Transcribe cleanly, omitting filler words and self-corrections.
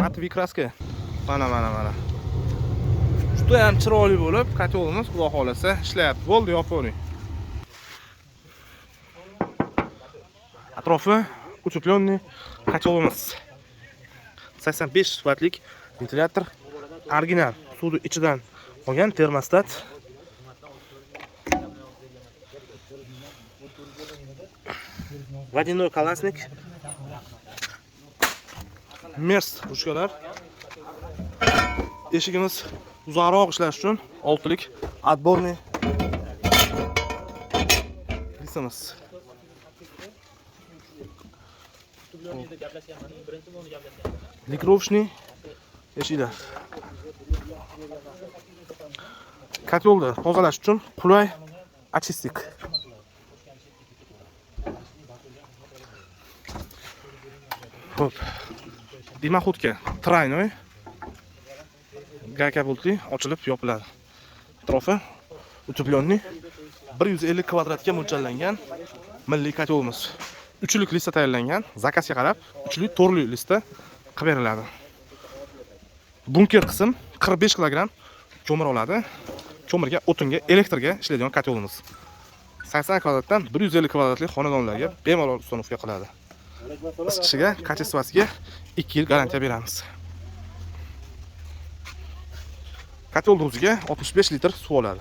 Matvi kraska. Mana. Juda ham chiroyli bo'lib, kotelimiz xudo xolasa ishlayapti. Bo'ldi, yopib qo'ying. Atrofi утепленный kotelimiz. 85 sifatlik ventilyator, original suvni ichidan olgan termostat. Водяной колесник. Mers ruchkalar. Eshigimiz uzoqroq ishlash uchun 6lik отборный lisimiz. Likrovishniy eshiklar. Kotelni tozalash uchun qulay очистик. Xo'p. Dimoxodka тройной. Gayka bo'ldi, ochilib yopiladi. Atrofi утепленный 150 kvadratga mo'ljallangan milliy kotelimiz. 3lik listda tayyorlangan. Zakazga qarab 3lik, 4lik listda qilib beriladi. Bunker qism 45 kg ko'mir oladi. Ko'mirga, o'tinga, elektrga ishlaydigan kotelimiz. 80 kvadratdan 150 kvadratli xonadonlarga bemalol uстановка qiladi. Isitishga, kачествосiga 2 yil garantiya beramiz. Kotel o'ziga 65 litr suv oladi.